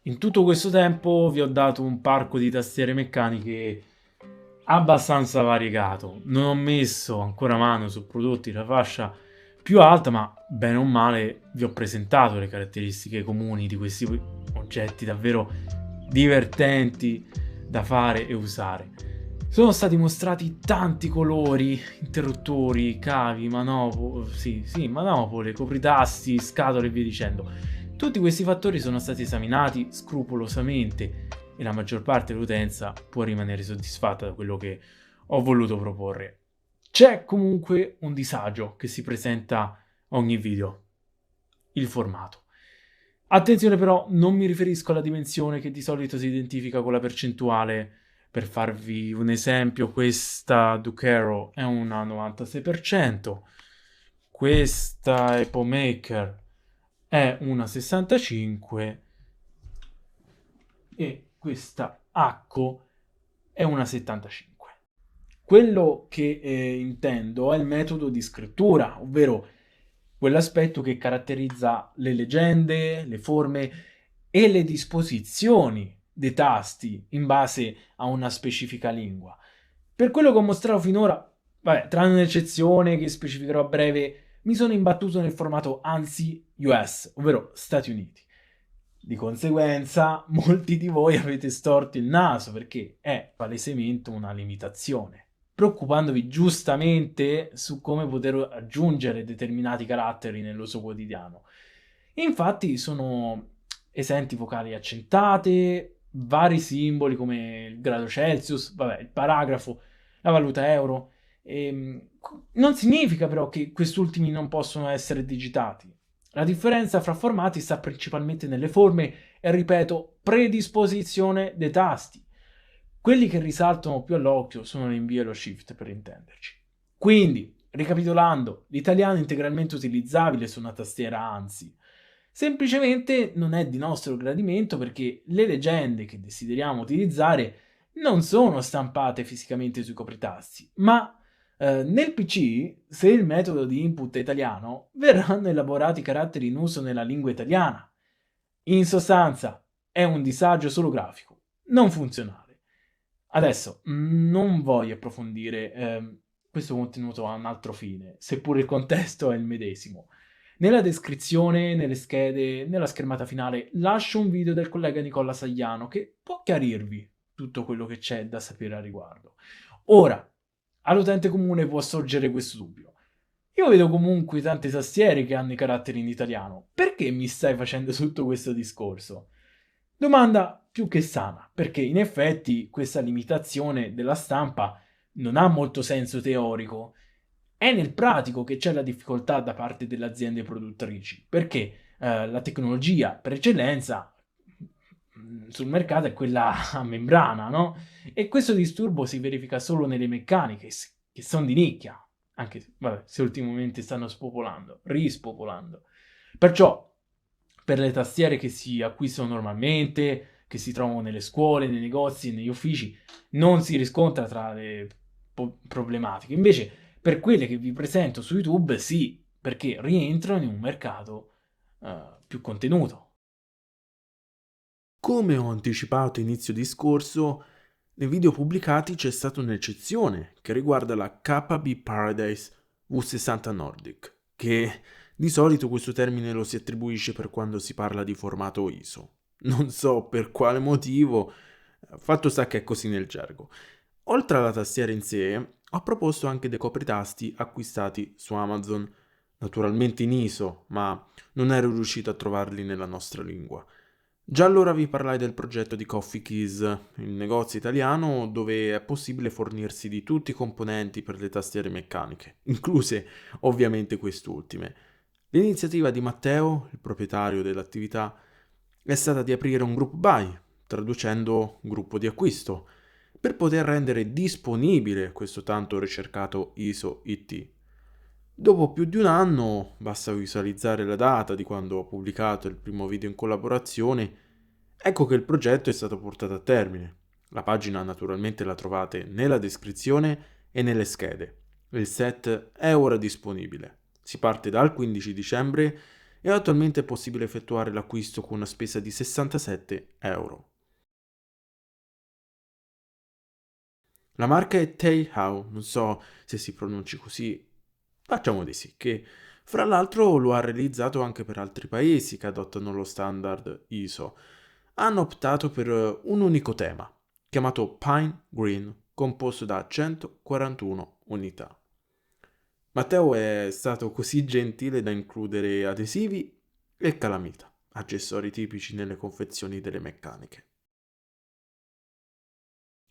In tutto questo tempo vi ho dato un parco di tastiere meccaniche abbastanza variegato. Non ho messo ancora mano su prodotti della fascia più alta, ma bene o male vi ho presentato le caratteristiche comuni di questi oggetti davvero divertenti da fare e usare. Sono stati mostrati tanti colori, interruttori, cavi, manopole, copritasti, scatole e via dicendo. Tutti questi fattori sono stati esaminati scrupolosamente e la maggior parte dell'utenza può rimanere soddisfatta da quello che ho voluto proporre. C'è comunque un disagio che si presenta a ogni video: il formato. Attenzione però, non mi riferisco alla dimensione che di solito si identifica con la percentuale. Per farvi un esempio, questa Ducaro è una 96%, questa Epomaker è una 65% e questa Acco è una 75%. Quello che intendo è il metodo di scrittura, ovvero quell'aspetto che caratterizza le leggende, le forme e le disposizioni dei tasti in base a una specifica lingua. Per quello che ho mostrato finora, tranne un'eccezione che specificherò a breve, mi sono imbattuto nel formato ANSI US, ovvero Stati Uniti. Di conseguenza, molti di voi avete storto il naso perché è palesemente una limitazione, preoccupandovi giustamente su come poter aggiungere determinati caratteri nell'uso quotidiano. Infatti sono esenti vocali accentate, vari simboli come il grado Celsius, il paragrafo, la valuta euro. Non significa però che questi ultimi non possono essere digitati. La differenza fra formati sta principalmente nelle forme e, ripeto, predisposizione dei tasti. Quelli che risaltano più all'occhio sono l'invio e lo shift, per intenderci. Quindi, ricapitolando, l'italiano è integralmente utilizzabile su una tastiera ANSI. Semplicemente non è di nostro gradimento perché le leggende che desideriamo utilizzare non sono stampate fisicamente sui copritasti, ma nel PC, se il metodo di input è italiano, verranno elaborati i caratteri in uso nella lingua italiana. In sostanza, è un disagio solo grafico, non funzionale. Adesso, non voglio approfondire questo contenuto a un altro fine, seppure il contesto è il medesimo. Nella descrizione, nelle schede, nella schermata finale, lascio un video del collega Nicola Sagliano che può chiarirvi tutto quello che c'è da sapere a riguardo. Ora, all'utente comune può sorgere questo dubbio. Io vedo comunque tante tastiere che hanno i caratteri in italiano. Perché mi stai facendo tutto questo discorso? Domanda più che sana, perché in effetti questa limitazione della stampa non ha molto senso teorico. È nel pratico che c'è la difficoltà da parte delle aziende produttrici, perché la tecnologia per eccellenza sul mercato è quella a membrana, no? E questo disturbo si verifica solo nelle meccaniche, che sono di nicchia, anche se ultimamente stanno rispopolando. Perciò, per le tastiere che si acquistano normalmente, che si trovano nelle scuole, nei negozi, negli uffici, non si riscontra tra le problematiche. Invece, per quelle che vi presento su YouTube, sì, perché rientrano in un mercato più contenuto. Come ho anticipato a inizio discorso, nei video pubblicati c'è stata un'eccezione che riguarda la KB Paradise V60 Nordic, che di solito questo termine lo si attribuisce per quando si parla di formato ISO. Non so per quale motivo, fatto sta che è così nel gergo. Oltre alla tastiera in sé, ho proposto anche dei copritasti acquistati su Amazon, naturalmente in ISO, ma non ero riuscito a trovarli nella nostra lingua. Già allora vi parlai del progetto di Coffee Keys, il negozio italiano dove è possibile fornirsi di tutti i componenti per le tastiere meccaniche, incluse ovviamente quest'ultime. L'iniziativa di Matteo, il proprietario dell'attività, è stata di aprire un group buy, traducendo gruppo di acquisto, per poter rendere disponibile questo tanto ricercato ISO IT. Dopo più di un anno, basta visualizzare la data di quando ho pubblicato il primo video in collaborazione, ecco che il progetto è stato portato a termine. La pagina naturalmente la trovate nella descrizione e nelle schede. Il set è ora disponibile. Si parte dal 15 dicembre e attualmente è possibile effettuare l'acquisto con una spesa di 67 euro. La marca è Taihao, non so se si pronunci così, facciamo di sì, che fra l'altro lo ha realizzato anche per altri paesi che adottano lo standard ISO. Hanno optato per un unico tema, chiamato Pine Green, composto da 141 unità. Matteo è stato così gentile da includere adesivi e calamita, accessori tipici nelle confezioni delle meccaniche.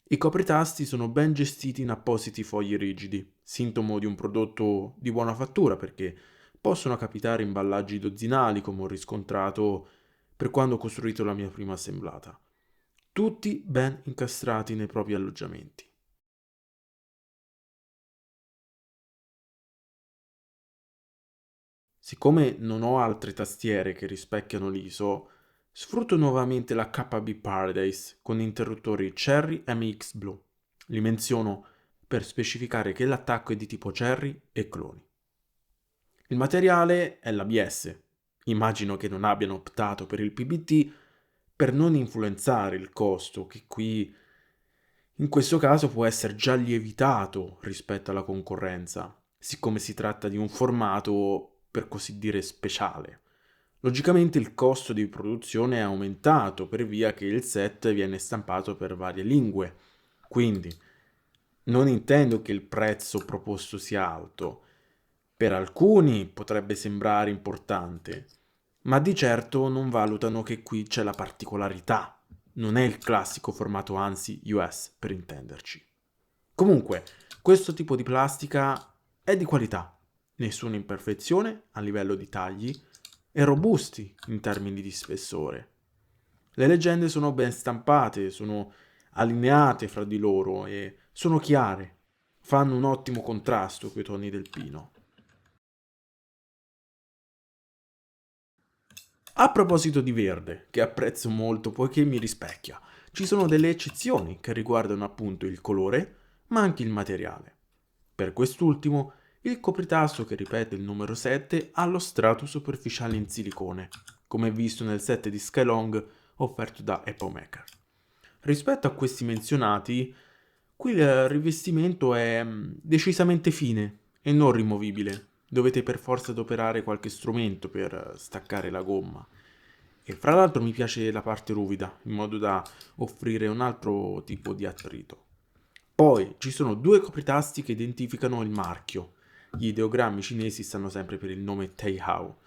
I copritasti sono ben gestiti in appositi fogli rigidi, sintomo di un prodotto di buona fattura perché possono capitare imballaggi dozzinali come ho riscontrato per quando ho costruito la mia prima assemblata. Tutti ben incastrati nei propri alloggiamenti. Siccome non ho altre tastiere che rispecchiano l'ISO, sfrutto nuovamente la KB Paradise con interruttori Cherry MX Blue. Li menziono per specificare che l'attacco è di tipo Cherry e cloni. Il materiale è l'ABS. Immagino che non abbiano optato per il PBT per non influenzare il costo, che qui in questo caso può essere già lievitato rispetto alla concorrenza, siccome si tratta di un formato per così dire speciale. Logicamente il costo di produzione è aumentato per via che il set viene stampato per varie lingue, quindi non intendo che il prezzo proposto sia alto. Per alcuni potrebbe sembrare importante, ma di certo non valutano che qui c'è la particolarità. Non è il classico formato ANSI US, per intenderci. Comunque, questo tipo di plastica è di qualità, nessuna imperfezione a livello di tagli e robusti in termini di spessore. Le leggende sono ben stampate, sono allineate fra di loro e sono chiare, fanno un ottimo contrasto coi toni del pino. A proposito di verde, che apprezzo molto poiché mi rispecchia, ci sono delle eccezioni che riguardano appunto il colore, ma anche il materiale. Per quest'ultimo, il copritasto che ripete il numero 7 ha lo strato superficiale in silicone, come visto nel set di Skylong offerto da Apple Maker. Rispetto a questi menzionati, qui il rivestimento è decisamente fine e non rimovibile. Dovete per forza adoperare qualche strumento per staccare la gomma. E fra l'altro mi piace la parte ruvida, in modo da offrire un altro tipo di attrito. Poi ci sono due copritasti che identificano il marchio. Gli ideogrammi cinesi stanno sempre per il nome Taihao.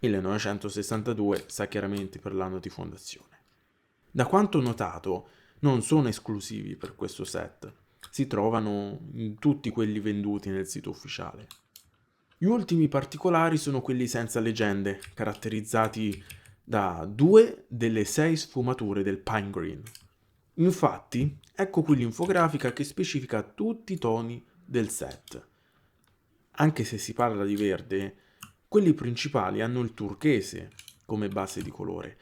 1962 sta chiaramente per l'anno di fondazione. Da quanto ho notato, non sono esclusivi per questo set. Si trovano in tutti quelli venduti nel sito ufficiale. Gli ultimi particolari sono quelli senza leggende, caratterizzati da 2 delle 6 sfumature del Pine Green. Infatti, ecco qui l'infografica che specifica tutti i toni del set. Anche se si parla di verde, quelli principali hanno il turchese come base di colore.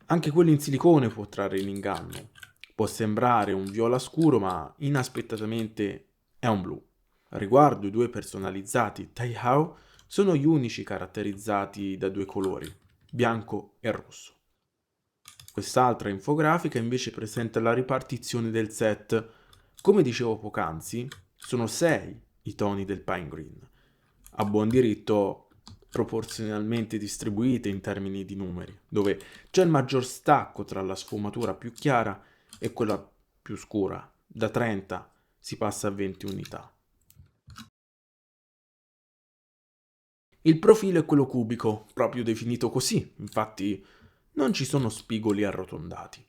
Anche quello in silicone può trarre in inganno. Può sembrare un viola scuro, ma inaspettatamente è un blu. A riguardo i due personalizzati Taihao sono gli unici caratterizzati da due colori, bianco e rosso. Quest'altra infografica invece presenta la ripartizione del set. Come dicevo poc'anzi, sono 6 i toni del Pine Green, a buon diritto proporzionalmente distribuite in termini di numeri, dove c'è il maggior stacco tra la sfumatura più chiara e quella più scura. Da 30 si passa a 20 unità. Il profilo è quello cubico, proprio definito così, infatti non ci sono spigoli arrotondati.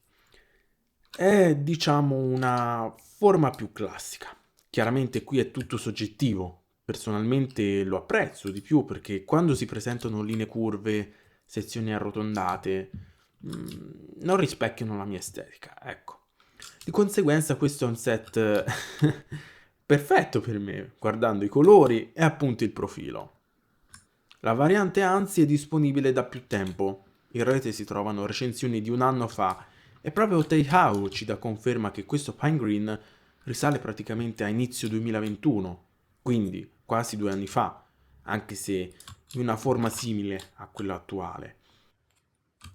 È, diciamo, una forma più classica. Chiaramente qui è tutto soggettivo. Personalmente lo apprezzo di più perché quando si presentano linee curve, sezioni arrotondate, non rispecchiano la mia estetica, ecco. Di conseguenza questo è un set perfetto per me, guardando i colori e appunto il profilo. La variante ANSI è disponibile da più tempo. In rete si trovano recensioni di un anno fa e proprio Taihao ci dà conferma che questo Pine Green risale praticamente a inizio 2021, quindi quasi 2 anni fa, anche se in una forma simile a quella attuale.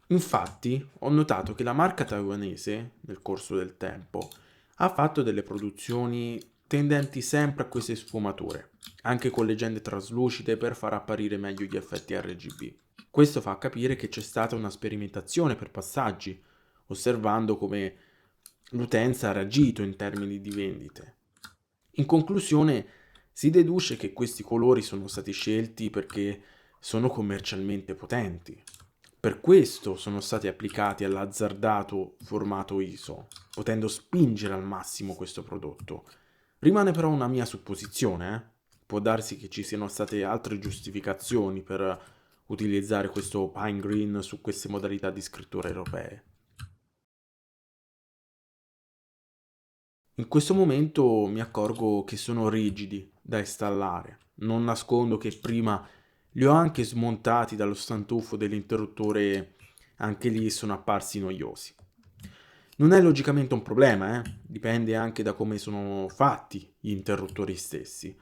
Infatti, ho notato che la marca taiwanese, nel corso del tempo, ha fatto delle produzioni tendenti sempre a queste sfumature, anche con legende traslucide per far apparire meglio gli effetti RGB. Questo fa capire che c'è stata una sperimentazione per passaggi, osservando come l'utenza ha reagito in termini di vendite. In conclusione, si deduce che questi colori sono stati scelti perché sono commercialmente potenti. Per questo sono stati applicati all'azzardato formato ISO, potendo spingere al massimo questo prodotto. Rimane però una mia supposizione, Può darsi che ci siano state altre giustificazioni per utilizzare questo pine green su queste modalità di scrittura europee. In questo momento mi accorgo che sono rigidi da installare. Non nascondo che prima li ho anche smontati dallo stantuffo dell'interruttore, anche lì sono apparsi noiosi. Non è logicamente un problema, dipende anche da come sono fatti gli interruttori stessi.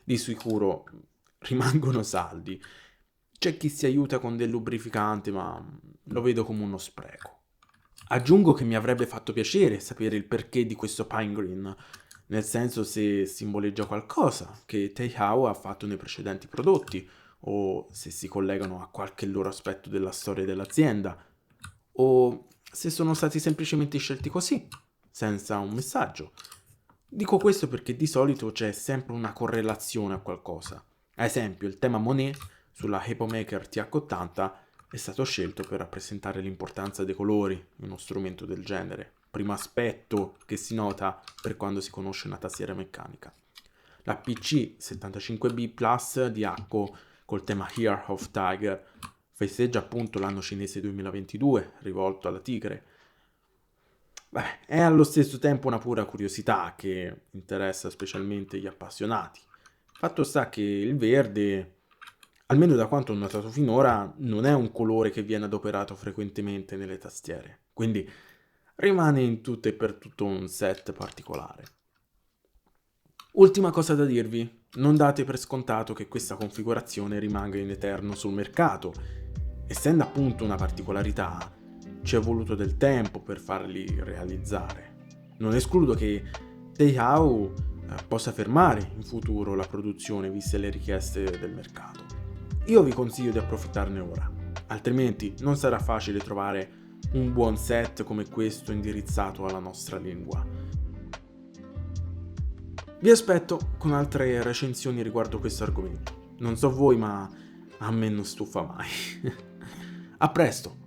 Di sicuro rimangono saldi. C'è chi si aiuta con del lubrificante, ma lo vedo come uno spreco. Aggiungo che mi avrebbe fatto piacere sapere il perché di questo pine green, nel senso se simboleggia qualcosa che Teihao ha fatto nei precedenti prodotti, o se si collegano a qualche loro aspetto della storia dell'azienda, o se sono stati semplicemente scelti così, senza un messaggio. Dico questo perché di solito c'è sempre una correlazione a qualcosa. Ad esempio, il tema Monet sulla Hypomaker TH80 è stato scelto per rappresentare l'importanza dei colori in uno strumento del genere, primo aspetto che si nota per quando si conosce una tastiera meccanica. La PC75B Plus di Akko col tema Year of Tiger festeggia appunto l'anno cinese 2022 rivolto alla tigre. È allo stesso tempo una pura curiosità che interessa specialmente gli appassionati. Fatto sta che il verde, almeno da quanto ho notato finora, non è un colore che viene adoperato frequentemente nelle tastiere, quindi rimane in tutto e per tutto un set particolare. Ultima cosa da dirvi, non date per scontato che questa configurazione rimanga in eterno sul mercato. Essendo appunto una particolarità, ci è voluto del tempo per farli realizzare. Non escludo che Teihao possa fermare in futuro la produzione viste le richieste del mercato. Io vi consiglio di approfittarne ora, altrimenti non sarà facile trovare un buon set come questo indirizzato alla nostra lingua. Vi aspetto con altre recensioni riguardo questo argomento. Non so voi, ma a me non stufa mai. A presto!